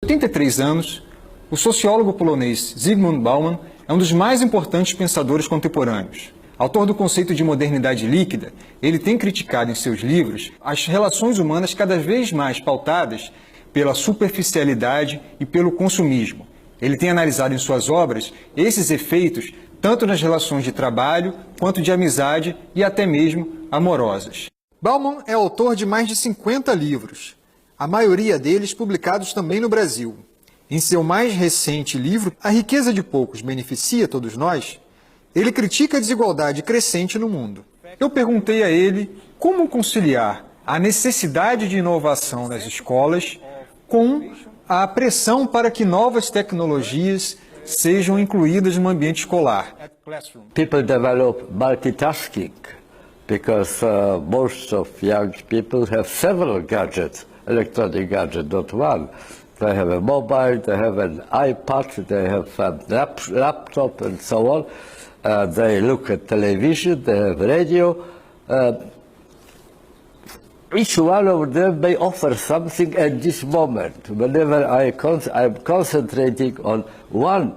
83 anos, o sociólogo polonês Zygmunt Bauman é um dos mais importantes pensadores contemporâneos. Autor do conceito de modernidade líquida, ele tem criticado em seus livros as relações humanas cada vez mais pautadas pela superficialidade e pelo consumismo. Ele tem analisado em suas obras esses efeitos tanto nas relações de trabalho quanto de amizade e até mesmo amorosas. Bauman é autor de mais de 50 livros, a maioria deles publicados também no Brasil. Em seu mais recente livro, A Riqueza de Poucos Beneficia Todos Nós, ele critica a desigualdade crescente no mundo. Eu perguntei a ele como conciliar a necessidade de inovação nas escolas com a pressão para que novas tecnologias sejam incluídas no ambiente escolar. People develop multitasking because most of young people have several gadgets, electronic gadgets, not one. They have a mobile, they have an iPad, they have a laptop and so on. They look at television, they have radio. Each one of them may offer something at this moment. Whenever I'm concentrating on one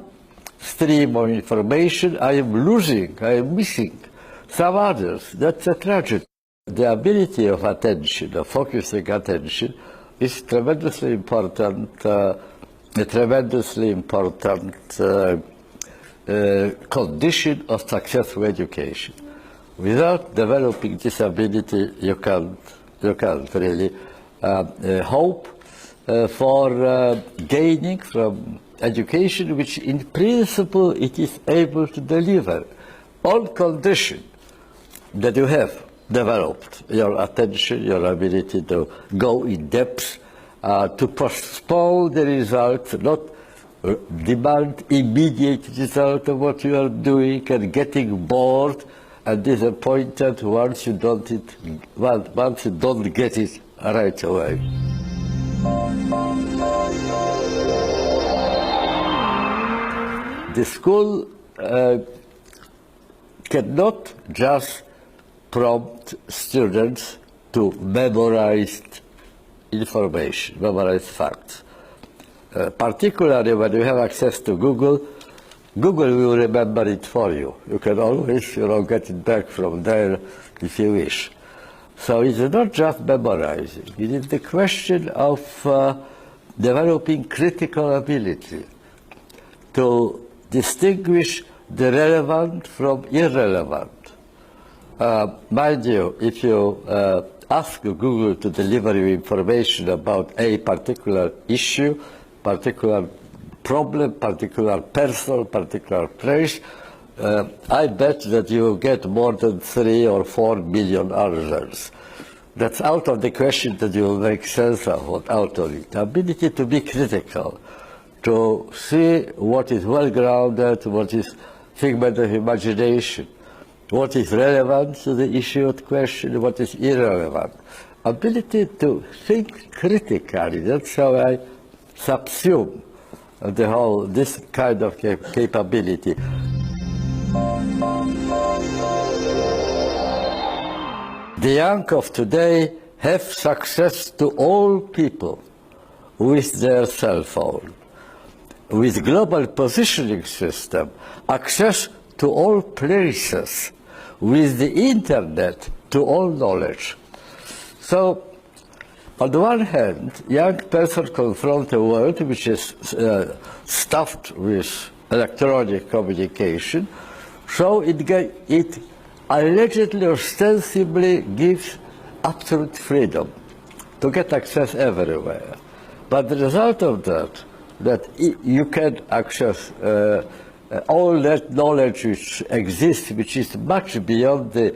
stream of information, I am losing, I am missing some others. That's a tragedy. The ability of attention, of focusing attention, is tremendously important, condition of successful education. Without developing this ability, you can't really hope for gaining from education, which in principle it is able to deliver, on condition that you have developed your attention, your ability to go in depth, to postpone the results, not demand immediate result of what you are doing, and getting bored and disappointed once you don't get it right away. The school cannot just prompt students to memorize information, memorize facts. Particularly when you have access to Google, Google will remember it for you. You can always, get it back from there if you wish. So it's not just memorizing. It is the question of developing critical ability to distinguish the relevant from irrelevant. Mind you, if you ask Google to deliver you information about a particular issue, particular problem, particular person, particular place, I bet that you will get more than 3 or 4 million answers. That's out of the question that you will make sense of what out of it. The ability to be critical, to see what is well-grounded, what is figment of imagination, what is relevant to the issue of question, what is irrelevant. Ability to think critically, that's how I subsume this kind of capability. The young of today have success to all people with their cell phone, with global positioning system, access to all places, with the internet to all knowledge. So, on the one hand, young person confront a world which is stuffed with electronic communication, so it allegedly, ostensibly gives absolute freedom to get access everywhere. But the result of that you can access all that knowledge which exists, which is much beyond the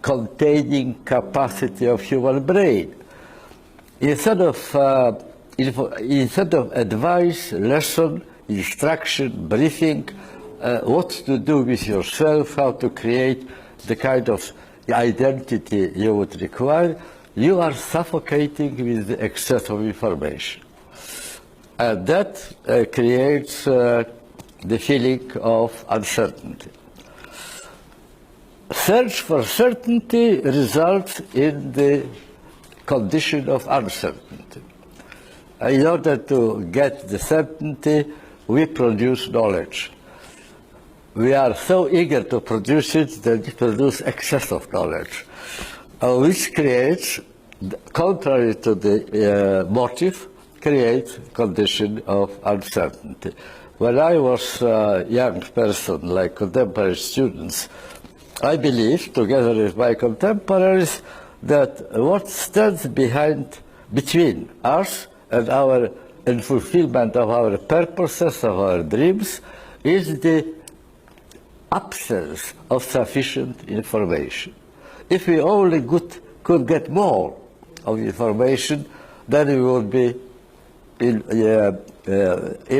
containing capacity of human brain. Instead of advice, lesson, instruction, briefing, what to do with yourself, how to create the kind of identity you would require, you are suffocating with the excess of information. And that creates the feeling of uncertainty. Search for certainty results in the condition of uncertainty. in order to get the certainty, we produce knowledge. We are so eager to produce it that we produce excess of knowledge, which creates, contrary to the motive, creates condition of uncertainty. When I was a young person, like contemporary students, I believed, together with my contemporaries, that what stands between us and fulfillment of our purposes, of our dreams, is the absence of sufficient information. If we only could get more of information, then we would be in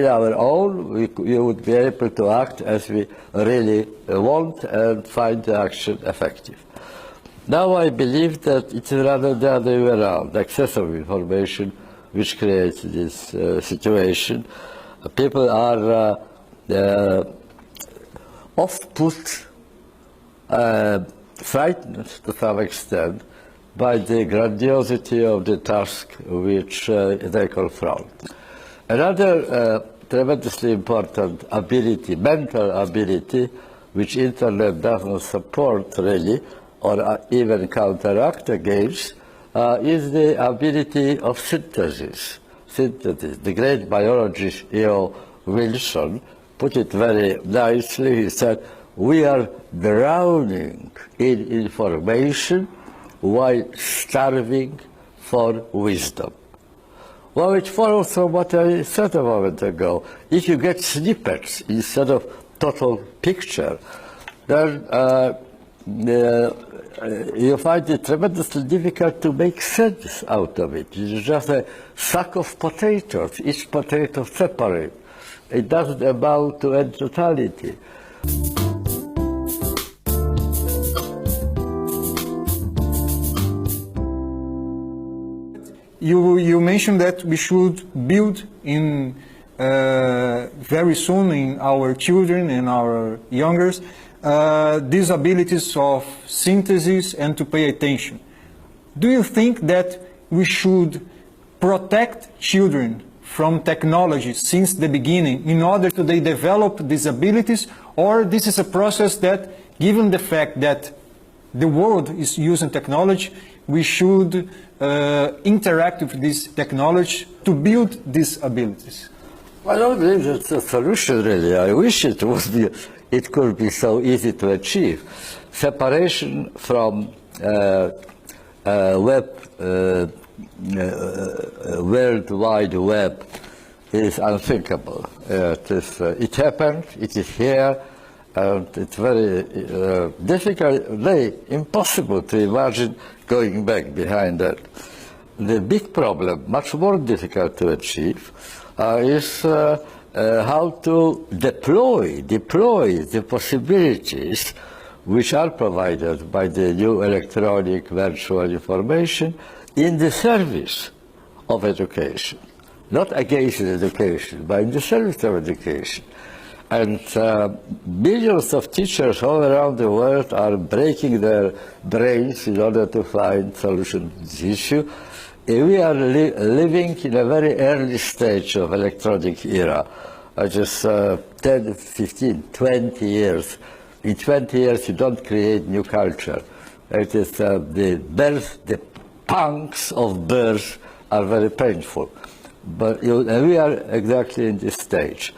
our own, we would be able to act as we really want and find the action effective. Now I believe that it's rather the other way around, excess of information which creates this situation. People are oft-put, frightened to some extent by the grandiosity of the task which they confront. Another tremendously important ability, mental ability, which Internet doesn't support really, or even counteract against, is the ability of synthesis. The great biologist E.O. Wilson put it very nicely. He said, we are drowning in information while starving for wisdom. Well, it follows from what I said a moment ago. If you get snippets instead of total picture, then you find it tremendously difficult to make sense out of it. It's just a sack of potatoes, each potato separate. It doesn't amount to a totality. You mentioned that we should build in very soon in our children and our youngers these abilities of synthesis and to pay attention. Do you think that we should protect children from technology since the beginning in order to they develop these abilities, or this is a process that, given the fact that the world is using technology, we should interact with this technology to build these abilities? I don't believe that's a solution, really. I wish it could be so easy to achieve. Separation from World Wide Web is unthinkable. It happened, it is here, and it's very difficult, very impossible to imagine going back behind that. The big problem, much more difficult to achieve, is how to deploy the possibilities which are provided by the new electronic virtual information in the service of education. Not against education, but in the service of education. And millions of teachers all around the world are breaking their brains in order to find solutions to this issue. We are living in a very early stage of electronic era. Just 10, 15, 20 years. In 20 years, you don't create new culture. It is the punks of birth are very painful. But we are exactly in this stage.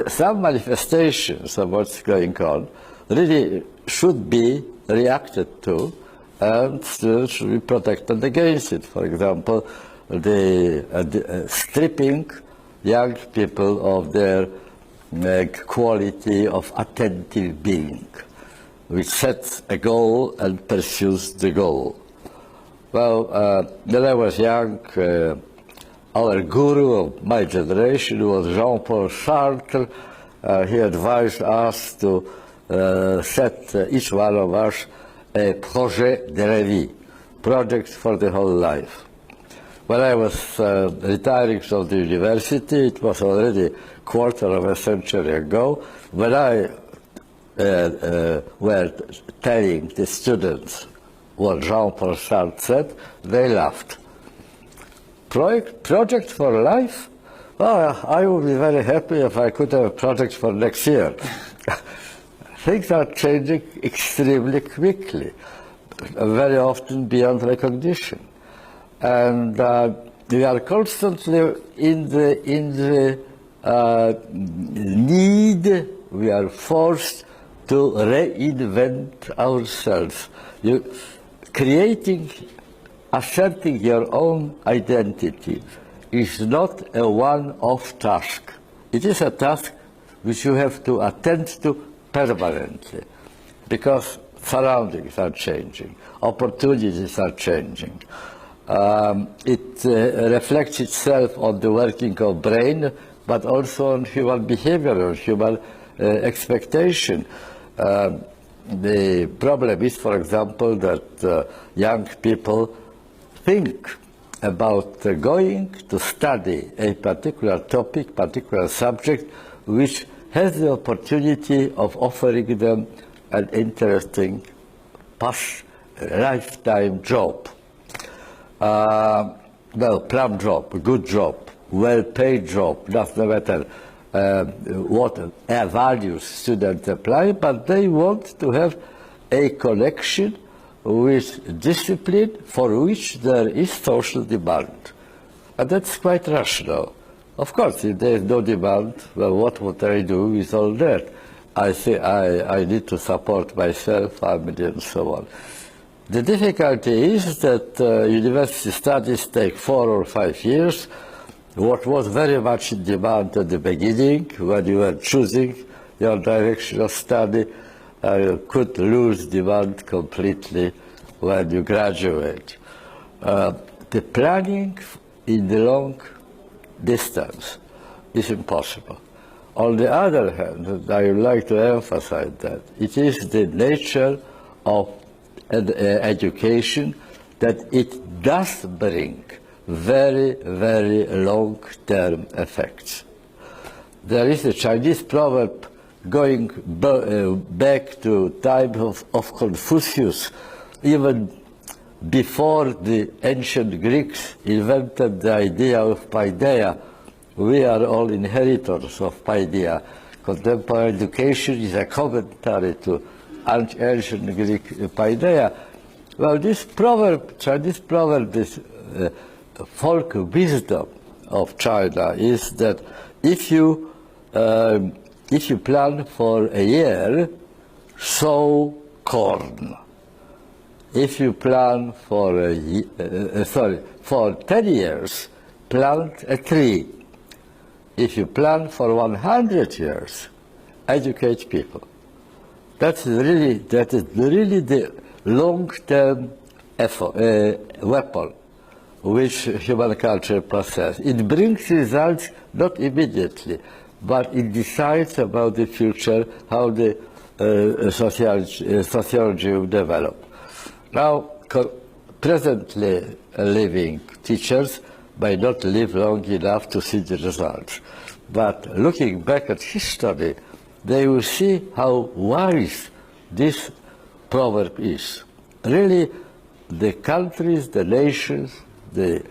Some manifestations of what's going on really should be reacted to and still should be protected against it. For example, the stripping young people of their quality of attentive being, which sets a goal and pursues the goal. Well, when I was young, our guru of my generation was Jean-Paul Sartre. He advised us to set each one of us a projet de la vie, project for the whole life. When I was retiring from the university, it was already a quarter of a century ago, when I were telling the students what Jean-Paul Sartre said, they laughed. Project for life? Well, I would be very happy if I could have a project for next year. Things are changing extremely quickly, very often beyond recognition. And we are constantly in the need, we are forced to reinvent ourselves. Asserting your own identity is not a one-off task. It is a task which you have to attend to permanently, because surroundings are changing, opportunities are changing. It reflects itself on the working of brain, but also on human behavior, on human expectation. The problem is, for example, that young people think about going to study a particular topic, particular subject, which has the opportunity of offering them an interesting past lifetime job. Well, plum job, a good job, well-paid job, doesn't matter what values students apply, but they want to have a connection with discipline for which there is social demand. And that's quite rational. Of course, if there is no demand, well, what would I do with all that? I say I need to support myself, family, and so on. The difficulty is that university studies take 4 or 5 years. What was very much in demand at the beginning, when you were choosing your direction of study, could lose demand completely when you graduate. The planning in the long distance is impossible. On the other hand, I would like to emphasize that it is the nature of education that it does bring very, very long-term effects. There is a Chinese proverb going back to time of Confucius, even before the ancient Greeks invented the idea of paideia. We are all inheritors of paideia. Contemporary education is a commentary to ancient Greek paideia. Well, this proverb, Chinese proverb, this folk wisdom of China is that if you plan for a year, sow corn. If you plan for for 10 years, plant a tree. If you plan for 100 years, educate people. That is really the long-term weapon which human culture possesses. It brings results not immediately, but it decides about the future, how the sociology will develop. Now, presently living teachers may not live long enough to see the results, but looking back at history, they will see how wise this proverb is. Really, the countries, the nations, the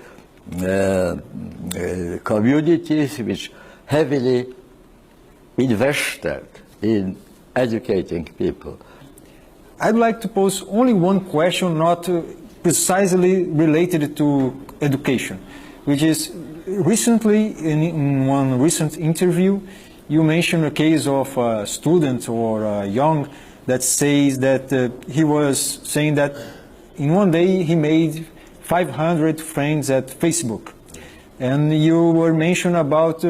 communities which heavily invested in educating people. I'd like to pose only one question, not precisely related to education, which is recently, in one recent interview, you mentioned a case of a student or a young that says that he was saying that in one day he made 500 friends at Facebook. And you were mentioning about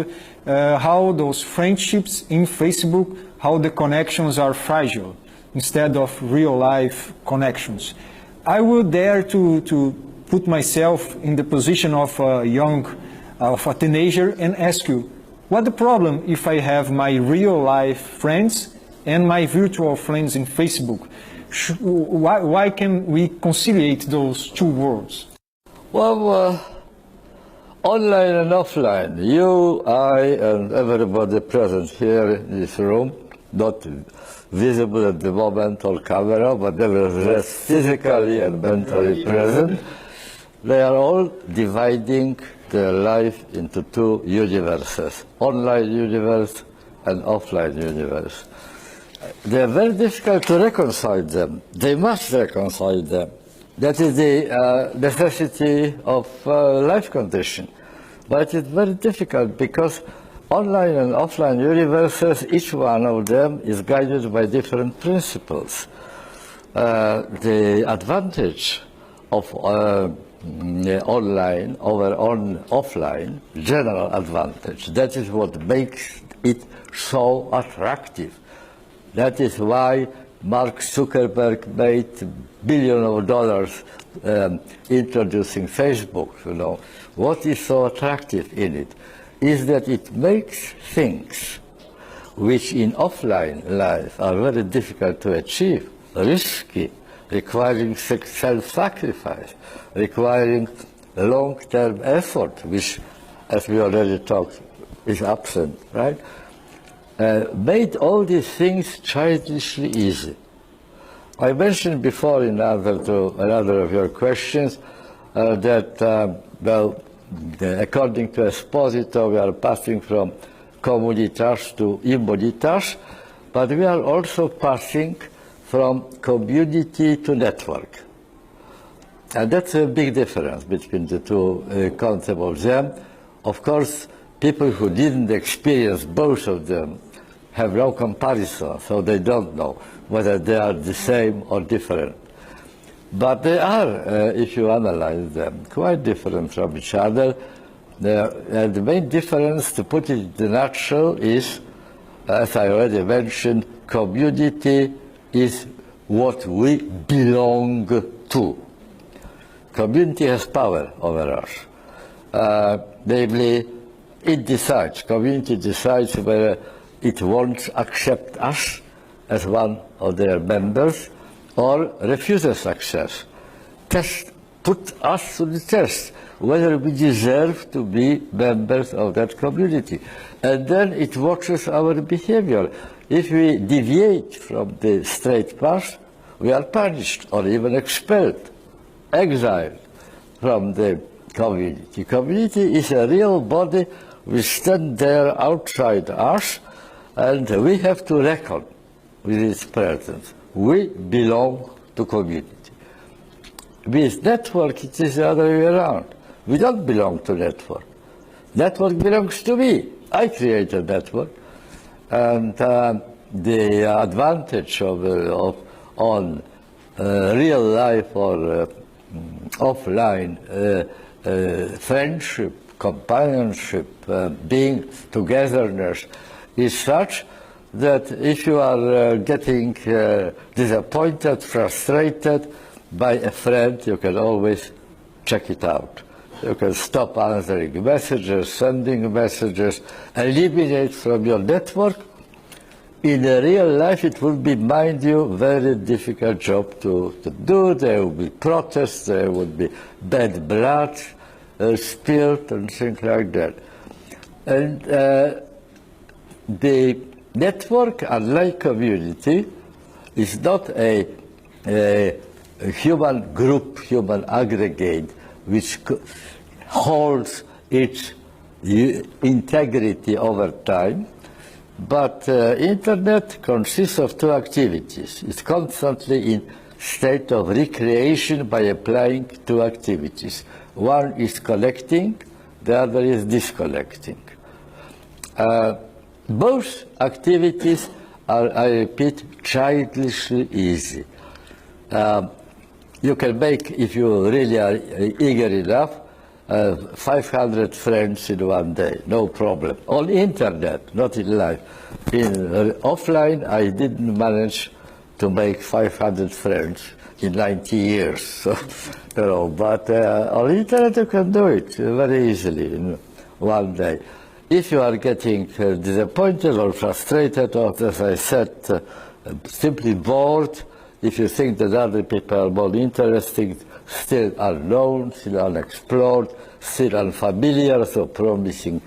how those friendships in Facebook, how the connections are fragile instead of real-life connections. I would dare to put myself in the position of a a teenager and ask you, what's the problem if I have my real-life friends and my virtual friends in Facebook? Why can we conciliate those two worlds? Well, online and offline, you, I, and everybody present here in this room not visible at the moment on camera, but nevertheless physically and mentally present. They are all dividing their life into two universes, online universe and offline universe. They are very difficult to reconcile them. They must reconcile them. That is the necessity of life condition. But it's very difficult because online and offline universes, each one of them is guided by different principles. The advantage of online over offline, general advantage, that is what makes it so attractive. That is why Mark Zuckerberg made billions of dollars introducing Facebook. You know, what is so attractive in it is that it makes things which in offline life are very difficult to achieve, risky, requiring self-sacrifice, requiring long-term effort, which, as we already talked, is absent, right? Made all these things childishly easy. I mentioned before in answer to another of your questions that, well, according to Esposito, we are passing from communitas to immunitas, but we are also passing from community to network. And that's a big difference between the two concepts of them. Of course, people who didn't experience both of them have no comparison, so they don't know whether they are the same or different. But they are, if you analyze them, quite different from each other. And the main difference, to put it in the nutshell, is, as I already mentioned, community is what we belong to. Community has power over us. Namely, it decides, community decides whether it won't accept us as one of their members or refuses access. Put us to the test, whether we deserve to be members of that community. And then it watches our behavior. If we deviate from the straight path, we are punished or even expelled, exiled from the community. Community is a real body which stands there outside us, and we have to reckon with its presence. We belong to community. With network, it is the other way around. We don't belong to network. Network belongs to me. I create a network. And the advantage on real life or offline friendship, companionship, being togetherness is such that if you are getting disappointed, frustrated by a friend, you can always check it out. You can stop answering messages, sending messages, eliminate from your network. In real life, it will be, mind you, very difficult job to do. There will be protests, there will be bad blood spilled, and things like that. And the network, unlike community, is not a human group, human aggregate, which holds its integrity over time. But Internet consists of two activities. It's constantly in state of recreation by applying two activities. One is collecting, the other is disconnecting. Both activities are, I repeat, childishly easy. You can make, if you really are eager enough, 500 friends in one day, no problem. On internet, not in life. In offline, I didn't manage to make 500 friends in 90 years. So, you know, but on internet, you can do it very easily in one day. If you are getting disappointed or frustrated, or, as I said, simply bored, if you think that other people are more interesting, still unknown, still unexplored, still unfamiliar, so promising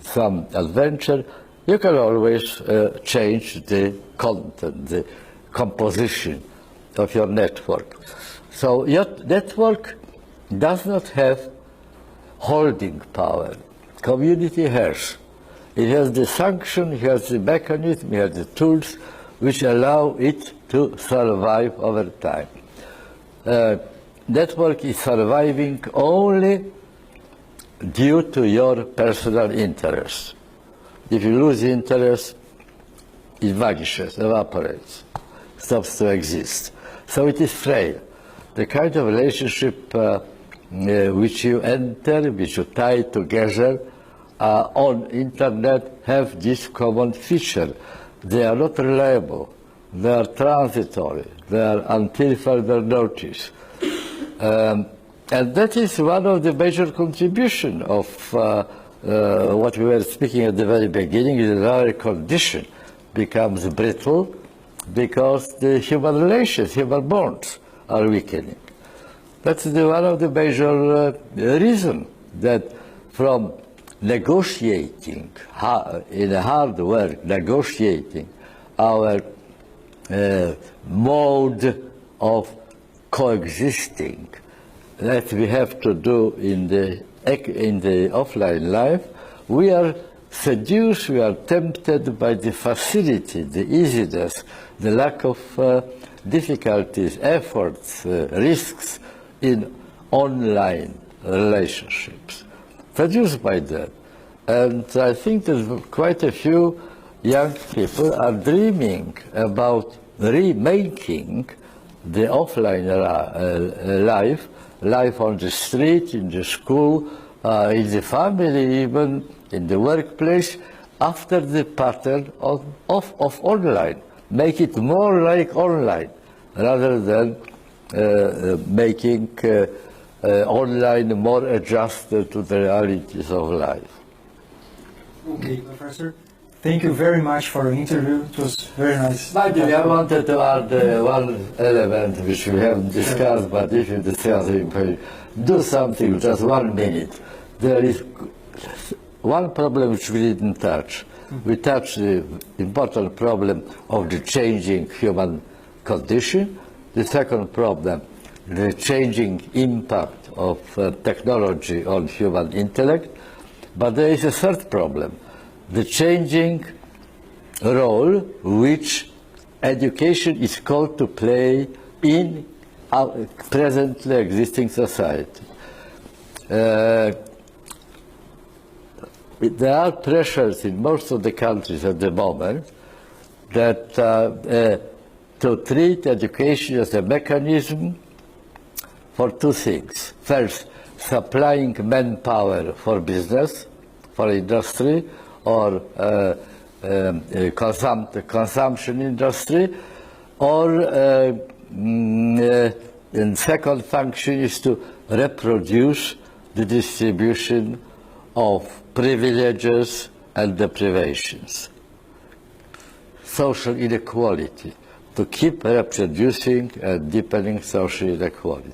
some adventure, you can always change the content, the composition of your network. So your network does not have holding power. Community has. It has the sanction, it has the mechanism, it has the tools which allow it to survive over time. Network is surviving only due to your personal interest. If you lose interest, it vanishes, evaporates, stops to exist. So it is frail. The kind of relationship which you enter, which you tie together on internet have this common feature. They are not reliable. They are transitory. They are until further notice. And that is one of the major contributions of what we were speaking at the very beginning, is that our condition becomes brittle because the human relations, human bonds are weakening. That's one of the major reasons that from negotiating, in hard work, negotiating our mode of coexisting that we have to do in the offline life, we are seduced, we are tempted by the facility, the easiness, the lack of difficulties, efforts, risks in online relationships. Seduced by that. And I think that quite a few young people are dreaming about remaking the offline life on the street, in the school, in the family, even in the workplace, after the pattern of online. Make it more like online, rather than making online more adjusted to the realities of life. Okay, Professor. Thank you very much for your interview. It was very nice. By the way, I wanted to add one element which we haven't discussed, but if you discuss it, do something, just 1 minute. There is one problem which we didn't touch. We touched the important problem of the changing human condition. The second problem, the changing impact of technology on human intellect. But there is a third problem, the changing role which education is called to play in our presently existing society. There are pressures in most of the countries at the moment that to treat education as a mechanism for two things. First, supplying manpower for business, for industry, or consumption industry, or and second function is to reproduce the distribution of privileges and deprivations, social inequality, to keep reproducing and deepening social inequality.